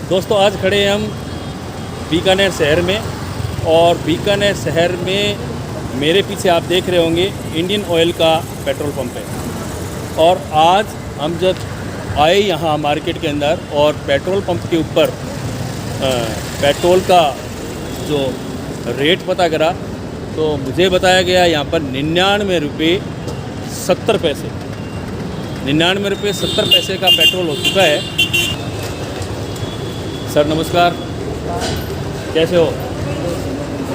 दोस्तों आज खड़े हैं हम बीकानेर शहर में, और बीकानेर शहर में मेरे पीछे आप देख रहे होंगे इंडियन ऑयल का पेट्रोल पंप है। और आज हम जब आए यहाँ मार्केट के अंदर और पेट्रोल पंप के ऊपर पेट्रोल का जो रेट पता करा तो मुझे बताया गया यहाँ पर 99 रुपये 70 पैसे 99 रुपये 70 पैसे का पेट्रोल हो चुका है। सर नमस्कार, कैसे हो?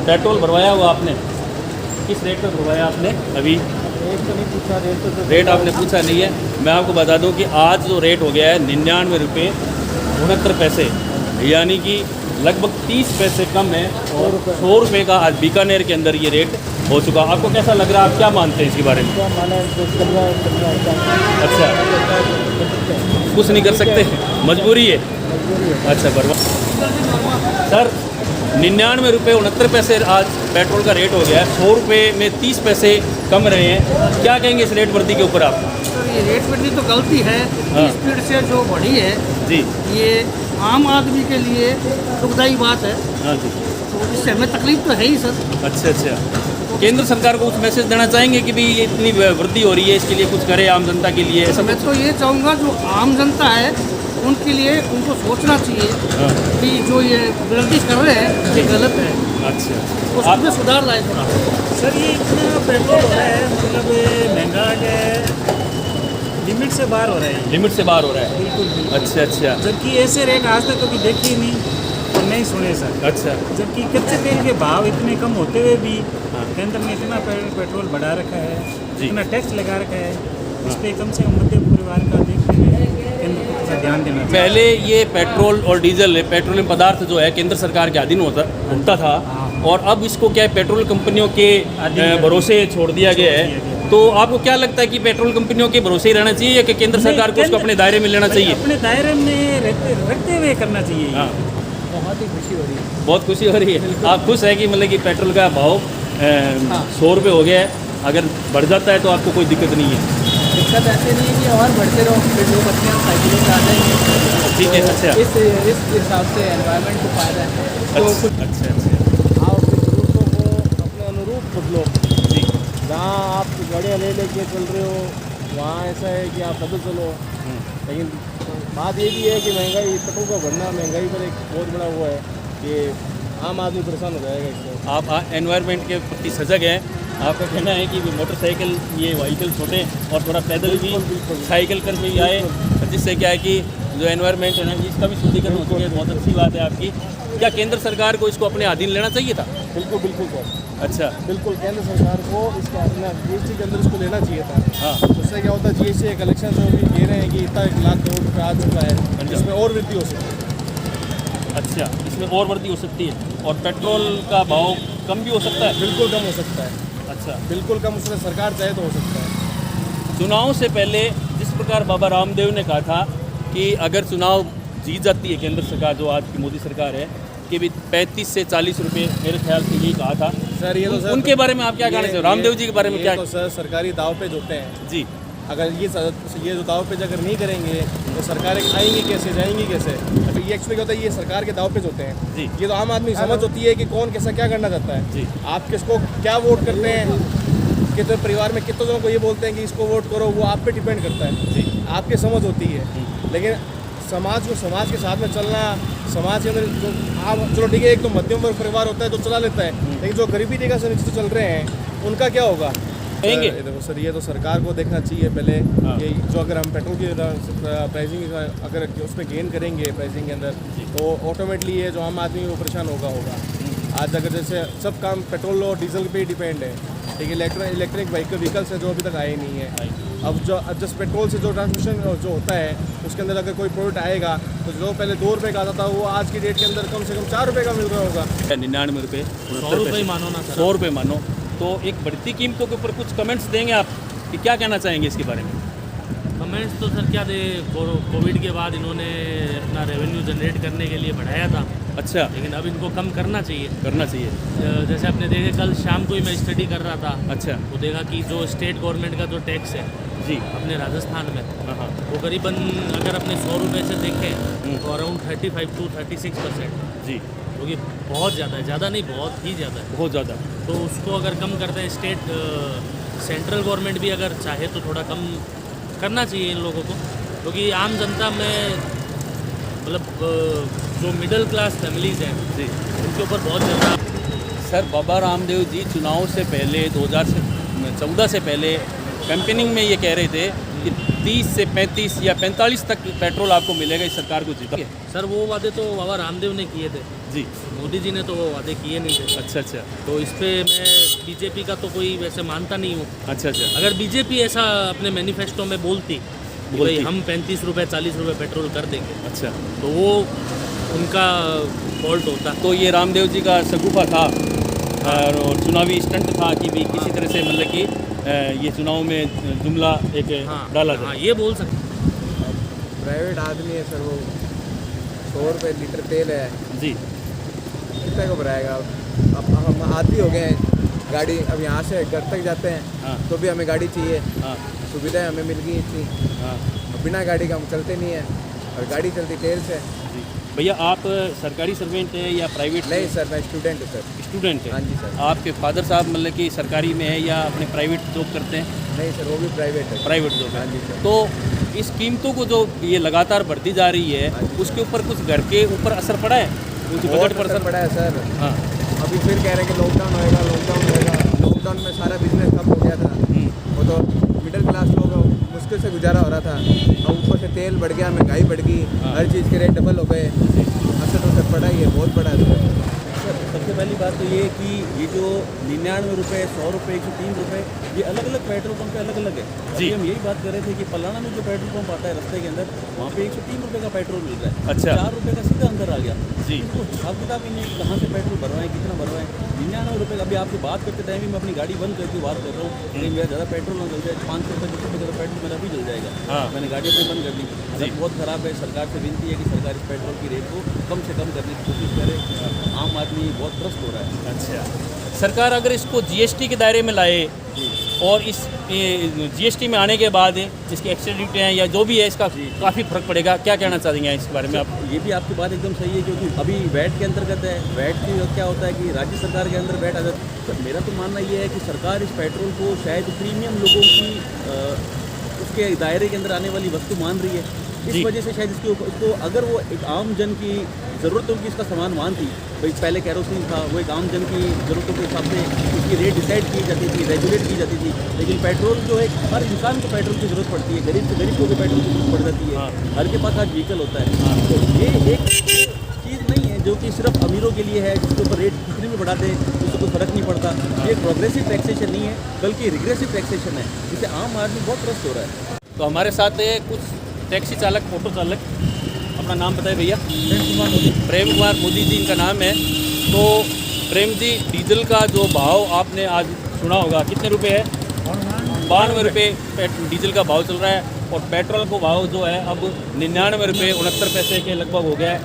पेट्रोल भरवाया हुआ आपने? किस रेट पर भरवाया आपने? अभी रेट तो नहीं पूछा, रेट आपने पूछा नहीं है। मैं आपको बता दूं कि आज जो रेट हो गया है 99 रुपये 69 पैसे, यानी कि लगभग 30 पैसे कम है और 100 रुपये का आज बीकानेर के अंदर ये रेट हो चुका। आपको कैसा लग रहा है? आप क्या मानते हैं इसके बारे में? अच्छा, कुछ नहीं कर सकते, मजबूरी है। अच्छा बर्बाद सर, 99 रुपये 69 पैसे आज पेट्रोल का रेट हो गया है। 100 रुपये में 30 पैसे कम रहे हैं। क्या कहेंगे इस रेट वृद्धि के ऊपर आप? सर ये रेट वृद्धि तो गलती है। हाँ। स्पीड से जो बढ़ी है जी, ये आम आदमी के लिए दुखदायी बात है। हाँ जी। तो इससे हमें तकलीफ तो है ही सर। अच्छा अच्छा, केंद्र सरकार को कुछ मैसेज देना चाहेंगे कि भाई ये इतनी वृद्धि हो रही है, इसके लिए कुछ करे आम जनता के लिए? ऐसा मैं तो ये चाहूँगा जो आम जनता है उनके लिए उनको सोचना चाहिए हाँ। कि जो ये वृद्धि कर रहे हैं ये गलत है। अच्छा, उसमें सुधार लाए थोड़ा। सर ये इतना पेट्रोल हो रहा है, मतलब महंगा है, लिमिट से बाहर हो रहा है। लिमिट से बाहर हो रहा है। बिल्कुल। अच्छा अच्छा जबकि ऐसे रेट आज तक कभी देखे ही नहीं और नहीं सुने सर। अच्छा, जबकि कच्चे तेल के भाव इतने कम होते हुए भी हाँ। केंद्र ने इतना पेट्रोल बढ़ा रखा है, जी। इतना टैक्स लगा रखा है। इस पर कम से कम मध्यम परिवार का देखते हुए केंद्र को थोड़ा ध्यान देना चाहिए। पहले ये पेट्रोल और डीजल पेट्रोलियम पदार्थ जो है केंद्र सरकार के अधीन होता था, और अब इसको क्या है पेट्रोल कंपनियों के भरोसे छोड़ दिया गया है। तो आपको क्या लगता है कि पेट्रोल कंपनियों के भरोसे ही रहना चाहिए या कि केंद्र सरकार को उसको अपने दायरे में लेना चाहिए? अपने दायरे में रखते हुए करना चाहिए। हाँ, बहुत ही खुशी हो रही है। बहुत खुशी हो रही है। आप खुश है कि मतलब कि पेट्रोल का भाव 100 रुपये हो गया है, अगर बढ़ जाता है तो आपको कोई दिक्कत नहीं है? दिक्कत ऐसे नहीं है कि और बढ़ते रहो, फिर लोग अपने आप साइकिलों से आ जाएंगे। ठीक है। अच्छा इस हिसाब से एनवायरनमेंट को फायदा है। तो अच्छा अच्छा अच्छा, आप अपनी ज़रूरतों को अपने अनुरूप बदलो। जी। जहाँ आप गाड़ियाँ ले लेके चल रहे हो वहाँ ऐसा है कि आप बदल चलो। लेकिन बात ये भी है कि महंगाई, पेट्रोल का बढ़ना महंगाई पर एक बहुत बड़ा वो है कि आम आदमी परेशान हो जाएगा इससे। आप एनवायरनमेंट के प्रति सजग हैं। आपका कहना है कि मोटरसाइकिल ये व्हीकल छोटे और थोड़ा पैदल भी साइकिल कर भी आए, जिससे क्या है कि जो एनवायरनमेंट है ना इसका भी शुद्धिकरण हो सके। बहुत अच्छी बात है आपकी। क्या केंद्र सरकार को इसको अपने अधीन लेना चाहिए था? बिल्कुल बिल्कुल सर, अच्छा, बिल्कुल केंद्र सरकार को इसका अपना जीएसटी के अंदर इसको लेना चाहिए था। हाँ। उससे क्या होता है, जीएसटी कलेक्शन जो भी दे रहे हैं कि इतना 1 लाख करोड़ रुपये आ चुका है, इसमें और वृद्धि हो सकती है। अच्छा, इसमें और वृद्धि हो सकती है और पेट्रोल का भाव कम भी हो सकता है? बिल्कुल कम हो सकता है। अच्छा, बिल्कुल कम, उसमें सरकार चाहे तो हो सकता है। चुनाव से पहले जिस प्रकार बाबा रामदेव ने कहा था कि अगर चुनाव जीत जाती है केंद्र सरकार, जो आज की मोदी सरकार है, कि भी 35 से 40 रुपये, मेरे ख्याल से यही कहा था। सर ये तो सर उनके बारे में आप क्या कहना चाहते हो? रामदेव जी के बारे में क्या? तो सर सरकारी दाव पेच होते हैं जी, अगर ये जो दाव पेच अगर नहीं करेंगे तो सरकारें खाएंगी कैसे, जाएंगी कैसे? तो ये एक्चुअली क्या होता है, ये सरकार के दाव पेच होते हैं। जी। ये तो आम आदमी की समझ होती है कि कौन कैसा क्या करना चाहता है। जी। आप किसको क्या वोट करते हैं, कितने परिवार में कितने जनों को ये बोलते हैं कि इसको वोट करो, वो आप पे डिपेंड करता है। जी। आपकी समझ होती है। लेकिन समाज के साथ में चलना, समाज के अंदर जो आप चलो ठीक है, एक तो मध्यम वर्ग परिवार होता है जो चला लेता है, लेकिन जो गरीबी रेखा से नीचे चल रहे हैं उनका क्या होगा? कहेंगे? देखो सर, ये तो सरकार को देखना चाहिए पहले। हाँ। ये जो अगर हम पेट्रोल की प्राइसिंग अगर उसमें गेन करेंगे प्राइसिंग के अंदर, तो ऑटोमेटिकली ये जो आम आदमी वो परेशान होगा। आज अगर जैसे सब काम पेट्रोल और डीजल पे ही डिपेंड है, ठीक है, इलेक्ट्रिक व्हीकल्स है जो अभी तक आए नहीं है। अब जस्ट पेट्रोल से जो ट्रांसमिशन जो होता है उसके अंदर अगर कोई प्रोडक्ट आएगा तो जो पहले 2 रुपये का आता था वो आज की डेट के अंदर कम से कम 4 रुपये का मिल रहा होगा। 99 रुपये 100 रुपये मानो ना सर। 100 रुपये मानो, तो एक बढ़ती कीमतों के ऊपर कुछ कमेंट्स देंगे आप कि क्या कहना चाहेंगे इसके बारे में? कमेंट्स तो सर क्या थे, कोविड के बाद इन्होंने अपना रेवेन्यू जनरेट करने के लिए बढ़ाया था, अच्छा, लेकिन अब इनको कम करना चाहिए। करना चाहिए। जैसे आपने देखे कल शाम को ही मैं स्टडी कर रहा था, अच्छा तो देखा कि जो स्टेट गवर्नमेंट का जो टैक्स है जी, अपने राजस्थान में, हाँ, वो करीबन अगर अपने 100 रुपये से देखें तो अराउंड 35 to 36%, जी, जो कि बहुत ज़्यादा है, ज़्यादा नहीं बहुत ही ज़्यादा है। बहुत ज़्यादा। तो उसको अगर कम करते हैं स्टेट सेंट्रल गवर्नमेंट भी अगर चाहे तो थोड़ा कम करना चाहिए इन लोगों को, क्योंकि आम जनता में मतलब जो मिडिल क्लास फैमिलीज़ हैं जी, उनके ऊपर बहुत ज़्यादा। सर बाबा रामदेव जी चुनाव से पहले 2014 से पहले कैंपेनिंग में ये कह रहे थे कि 30 से 35 या 45 तक पेट्रोल आपको मिलेगा इस सरकार को जीता। सर वो वादे तो बाबा रामदेव ने किए थे जी, मोदी जी ने तो वो वादे किए नहीं थे। अच्छा अच्छा, तो इस पे मैं बीजेपी का तो कोई वैसे मानता नहीं हूँ। अच्छा अच्छा, अगर बीजेपी ऐसा अपने मैनिफेस्टो में बोलती कि भाई हम 35 रुपये 40 रुपये पेट्रोल कर देंगे, अच्छा, तो वो उनका फॉल्ट होता। तो ये रामदेव जी का शगुफा था और चुनावी स्टंट था कि भी किसी तरह से मतलब कि ये चुनाव में जुमला एक डाला हाँ, जाए। ये बोल सकते। प्राइवेट आदमी है सर, वो 100 रुपये लीटर तेल है, जी, कितने को भराएगा? अब हम आदी हो गए हैं, गाड़ी अब यहाँ से घर तक जाते हैं हाँ, तो भी हमें गाड़ी चाहिए, हाँ, सुविधाएं हमें मिल गई इतनी, हाँ, अब बिना गाड़ी का हम चलते नहीं है और गाड़ी चलती तेल से। जी। भैया आप सरकारी सर्वेंट हैं या प्राइवेट? नहीं सर, मैं स्टूडेंट हूँ सर। स्टूडेंट हैं? हाँ जी सर। आपके फादर साहब मतलब कि सरकारी में है या अपने प्राइवेट जॉब करते हैं? नहीं सर, वो भी प्राइवेट है। प्राइवेट जॉब है। हाँ जी सर। तो इस कीमतों को जो ये लगातार बढ़ती जा रही है हाँ जी। उसके ऊपर कुछ घर के ऊपर असर पड़ा है? कुछ बहुत बजट पर असर पड़ा है सर। हाँ, अभी फिर कह रहे हैं कि लॉकडाउन होएगा, लॉकडाउन होएगा। लॉकडाउन में सारा बिजनेस ठप हो गया था, वो तो मिडिल क्लास लोग मुश्किल से गुजारा हो रहा था। अब ऊपर से तेल बढ़ गया, महंगाई बढ़ गई, हर चीज़ के रेट डबल हो गए। असर तो सर पड़ा ही है, बहुत पड़ा है सर। सबसे पहली बात तो ये कि ये जो 99 रुपये, 100 रुपये, 103 रुपये, ये अलग अलग पेट्रोल पंप पे अलग अलग है। जी। अभी हम यही बात कर रहे थे कि पलाना में जो पेट्रोल पंप आता है रास्ते के अंदर, वहाँ पे 103 रुपये का पेट्रोल मिल रहा है। अच्छा। 4 रुपये का सीधा अंदर आ गया। जी। तो हिसाब किताब ही नहीं कहाँ से पेट्रोल भरवाएं, कितना भरवाएं। 99 रुपये का। अभी आपसे बात करते टाइम भी मैं अपनी गाड़ी बंद करके बात कर रहा हूँ कि मेरा ज़्यादा पेट्रोल ना जल जाए, 500 रुपये 200 रुपये का पेट्रोल मेरा भी जल जाएगा। हाँ। मैंने गाड़ी अपनी बंद कर दी। हालत बहुत ख़राब है। सरकार से विनती है कि सरकार इस पेट्रोल की रेट को कम से कम करने की कोशिश करे। आम आदमी बहुत त्रस्त हो रहा है। अच्छा, सरकार अगर इसको जीएसटी के दायरे में लाए और इस जीएसटी में आने के बाद इसकी एक्सीडेंट हैं या जो भी है इसका काफ़ी फर्क पड़ेगा। क्या कहना चाहेंगे इस बारे में आप? ये भी आपकी बात एकदम सही है, क्योंकि अभी वैट के अंतर्गत है। वैट की क्या होता है कि राज्य सरकार के अंदर वैट आ जाता है। तो मेरा तो मानना ये है कि सरकार इस पेट्रोल को शायद प्रीमियम लोगों की उसके दायरे के अंदर आने वाली वस्तु मान रही है। इस वजह से शायद इसको अगर वो एक आम जन की ज़रूरतों की इसका सामान मान थी, भाई पहले कैरोसिन था, वो एक आम जन की ज़रूरतों के हिसाब से उसकी रेट डिसाइड की जाती थी, रेगुलेट की जाती थी। लेकिन पेट्रोल जो है, हर इंसान को पेट्रोल की ज़रूरत पड़ती है, गरीब से गरीब को भी पेट्रोल की ज़रूरत पड़ जाती है। हर के पास आज व्हीकल होता है। तो ये एक चीज़ नहीं है जो कि सिर्फ अमीरों के लिए है, जिसके ऊपर रेट कितने भी बढ़ा दे उससे कोई फ़र्क नहीं पड़ता। ये प्रोग्रेसिव टैक्सेशन नहीं है, बल्कि रिग्रेसिव टैक्सेशन है, जिससे आम आदमी बहुत त्रस्त हो रहा है। तो हमारे साथ कुछ टैक्सी चालक, ऑटो चालक, अपना नाम बताइए भैया। प्रेम कुमार मोदी जी इनका नाम है। तो प्रेम जी, डीजल का जो भाव आपने आज सुना होगा, कितने रुपए है? 92 रुपये डीजल का भाव चल रहा है और पेट्रोल का भाव जो है अब 99 रुपये 69 पैसे के लगभग हो गया है।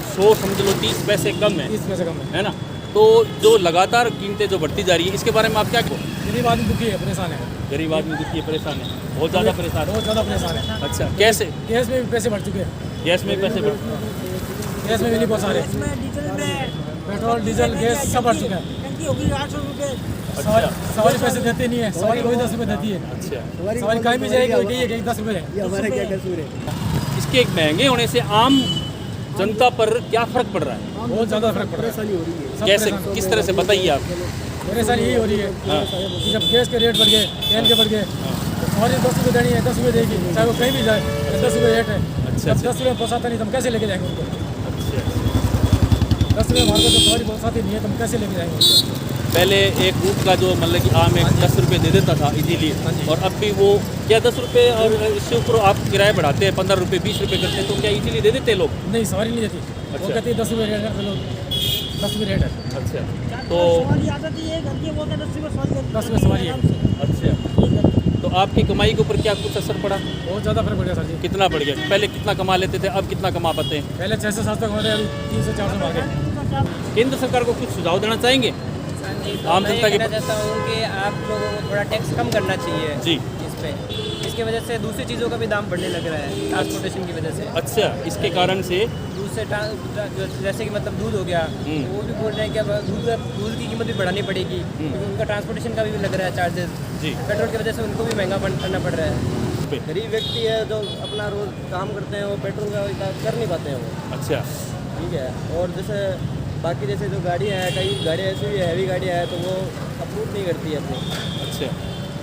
100 समझ लो 30 पैसे कम है, 30 पैसे कम है ना? तो जो लगातार कीमतें जो बढ़ती जा रही है, इसके बारे में आप क्या कहो? गरीब आदमी दुखी है, परेशान है, गरीब आदमी दुखी है, परेशान है, बहुत ज़्यादा परेशान है। बहुत ज़्यादा परेशान है। अच्छा, कैसे? गैस में भी पैसे बढ़ चुके हैं, गैस में पैसे बढ़, गैस में भी नहीं बहुत सारे, डीजल में पेट्रोल डीजल गैस सब बढ़ चुका है। टंकी होगी 800 रुपये। सवारी पैसे देते नहीं है, सवारी कोई 10 रुपये देती है। अच्छा, सवारी कहीं भी जाएगी वही कहिए कि 10 रुपये है। हमारे क्या कसूर है? इसके एक महंगे होने से आम जनता पर क्या फ़र्क पड़ रहा है? बहुत ज़्यादा फर्क पड़ रहा है। सब कैसे, परेशान। किस तरह से बताइए आप? परेशानी यही हो रही है कि जब गैस के रेट बढ़ गए, तेल के बढ़ गए, तो सवारी 10 रुपये देनी है, 10 रुपये देगी, चाहे वो कहीं भी जाए, 10 रुपये रेट है। अच्छा, जब 10 रुपये पहुँचाता नहीं तो हम कैसे लेके जाएंगे उनको? अच्छा, 10 रुपये हमारे को जो सवारी पहुँचाती नहीं है तो हम कैसे लेके जाएंगे उनको? पहले एक रूट का जो मतलब कि आम एक 10 रुपये दे देता था इजीली, और अब भी वो क्या 10 रुपये और इससे ऊपर आप किराया बढ़ाते हैं, 15 रुपये 20 रुपये करते हैं, तो क्या इजीली दे देते लोग? नहीं, सवारी नहीं देती। अच्छा। वो कहती है 10 रुपये रेट है, तो लोग 10 रुपये रेट है। अच्छा, तो सवारी आदत ही है घर की, वो 10 रुपये सवारी करती है। 10 रुपये सवारी है। अच्छा, तो तो आपकी कमाई के ऊपर क्या कुछ असर पड़ा? बहुत ज़्यादा फर्क पड़ गया सर जी। कितना पड़ गया? पहले कितना कमा लेते थे, अब कितना कमा पाते हैं? पहले 6 से 7 तक होते, अभी 3 से 4 से आगे। केंद्र सरकार को कुछ सुझाव देना चाहेंगे? आम मैं ये जनता के कहना चाहता हूँ कि आप लोगों को थोड़ा टैक्स कम करना चाहिए जी। इस पे। इसकी वजह से दूसरी चीज़ों का भी दाम बढ़ने लग रहा है, ट्रांसपोर्टेशन की वजह से। अच्छा, इसके कारण से दूसरे जैसे कि मतलब दूध हो गया, तो वो भी बोल रहे हैं कि अब दूध की कीमत भी बढ़ानी पड़ेगी, क्योंकि उनका ट्रांसपोर्टेशन का भी लग रहा है चार्जेस। जी। पेट्रोल की वजह से उनको भी महंगा करना पड़ रहा है। गरीब व्यक्ति है जो अपना रोज काम करते हैं, वो पेट्रोल का इलाज कर नहीं पाते हैं वो। अच्छा, ठीक है। और जैसे बाकी जैसे जो गाड़ियाँ हैं, कई गाड़ियाँ ऐसी भी हैवी गाड़ियाँ हैं, तो वो अप्रूव नहीं करती है अपनी, अच्छा,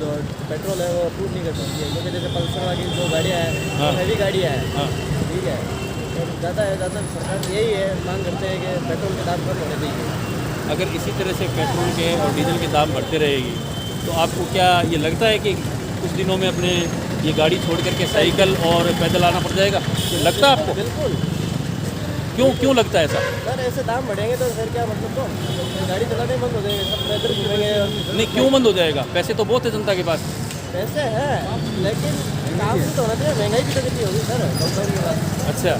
जो पेट्रोल है वो अप्रूव नहीं कर सकती है, क्योंकि जैसे पल्सर वाली जो गाड़ियाँ हैं हाँ। वो हैवी गाड़ियाँ हैं। हाँ, ठीक है। और ज़्यादा सरकार यही है, मांग करते हैं कि पेट्रोल के दाम कम होने चाहिए। अगर इसी तरह से पेट्रोल के और डीजल के दाम बढ़ते रहेगी तो आपको क्या ये लगता है कि कुछ दिनों में अपने ये गाड़ी छोड़ करके साइकिल और पैदल आना पड़ जाएगा? लगता है आपको? बिल्कुल। क्यों लगता है ऐसा? सर ऐसे दाम बढ़ेंगे तो फिर क्या मतलब, तो गाड़ी चलाने बंद हो जाएंगे, सब पैदल घूमेंगे। नहीं, क्यों बंद हो जाएगा? पैसे तो बहुत है जनता के पास। पैसे हैं, लेकिन काम भी तो होना चाहिए, महंगाई भी तो कितनी होगी सर लॉकडाउन के बाद। अच्छा,